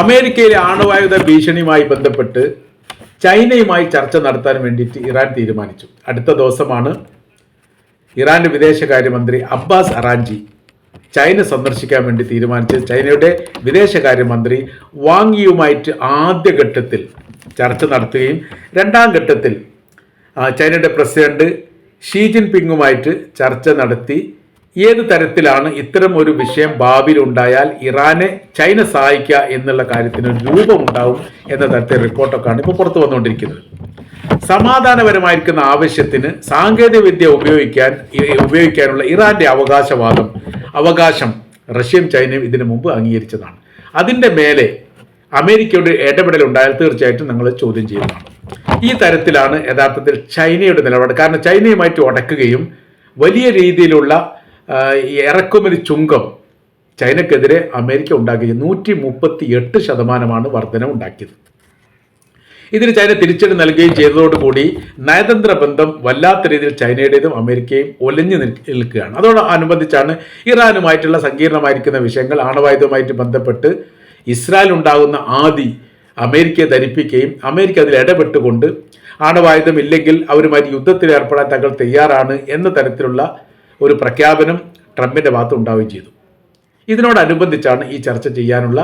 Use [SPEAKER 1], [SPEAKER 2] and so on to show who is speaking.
[SPEAKER 1] അമേരിക്കയിലെ ആണവായുധ ഭീഷണിയുമായി ബന്ധപ്പെട്ട് ചൈനയുമായി ചർച്ച നടത്താൻ വേണ്ടിയിട്ട് ഇറാൻ തീരുമാനിച്ചു. അടുത്ത ദിവസമാണ് ഇറാന്റെ വിദേശകാര്യമന്ത്രി അബ്ബാസ് അറാഞ്ചി ചൈന സന്ദർശിക്കാൻ വേണ്ടി തീരുമാനിച്ചത്. ചൈനയുടെ വിദേശകാര്യമന്ത്രി വാങ് യിയുമായിട്ട് ആദ്യഘട്ടത്തിൽ ചർച്ച നടത്തുകയും രണ്ടാം ഘട്ടത്തിൽ ചൈനയുടെ പ്രസിഡന്റ് ഷീ ജിൻപിങ്ങുമായിട്ട് ചർച്ച നടത്തി ഏത് തരത്തിലാണ് ഇത്തരം ഒരു വിഷയം ഭാവിയിൽ ഉണ്ടായാൽ ഇറാനെ ചൈന സഹായിക്കുക എന്നുള്ള കാര്യത്തിന് ഒരു രൂപമുണ്ടാവും എന്ന തരത്തിൽ റിപ്പോർട്ടൊക്കെയാണ് ഇപ്പോൾ പുറത്തു വന്നുകൊണ്ടിരിക്കുന്നത്. സമാധാനപരമായിരിക്കുന്ന ആവശ്യത്തിന് സാങ്കേതിക വിദ്യ ഉപയോഗിക്കാനുള്ള ഇറാന്റെ അവകാശം റഷ്യയും ചൈനയും ഇതിനു മുമ്പ് അംഗീകരിച്ചതാണ്. അതിൻ്റെ മേലെ അമേരിക്കയുടെ ഇടപെടൽ ഉണ്ടായാൽ തീർച്ചയായിട്ടും നിങ്ങൾ ചോദ്യം ചെയ്യുന്നതാണ്. ഈ തരത്തിലാണ് യഥാർത്ഥത്തിൽ ചൈനയുടെ നിലപാട്. കാരണം ചൈനയുമായിട്ട് ഉടക്കുകയും വലിയ രീതിയിലുള്ള ഇറക്കുമതി ചുങ്കം ചൈനക്കെതിരെ അമേരിക്ക ഉണ്ടാക്കിയത് 138% വർധന ഉണ്ടാക്കിയത്. ഇതിന് ചൈന തിരിച്ചടി നൽകുകയും ചെയ്തതോടുകൂടി നയതന്ത്ര ബന്ധം വല്ലാത്ത രീതിയിൽ ചൈനയുടേതും അമേരിക്കയും ഒലിഞ്ഞു നിൽക്കുകയാണ്. അതോടനുബന്ധിച്ചാണ് ഇറാനുമായിട്ടുള്ള സങ്കീർണമായിരിക്കുന്ന വിഷയങ്ങൾ ആണവായുധവുമായിട്ട് ബന്ധപ്പെട്ട് ഇസ്രായേൽ ഉണ്ടാകുന്ന ആദി അമേരിക്കയെ ധരിപ്പിക്കുകയും അമേരിക്ക അതിൽ ഇടപെട്ടുകൊണ്ട് ആണവായുധം ഇല്ലെങ്കിൽ അവരുമായി യുദ്ധത്തിൽ ഏർപ്പെടാൻ തങ്ങൾ തയ്യാറാണ് എന്ന തരത്തിലുള്ള ഒരു പ്രഖ്യാപനം ട്രംപിൻ്റെ ഭാഗത്ത് ഉണ്ടാവുകയും ചെയ്തു. ഇതിനോടനുബന്ധിച്ചാണ് ഈ ചർച്ച ചെയ്യാനുള്ള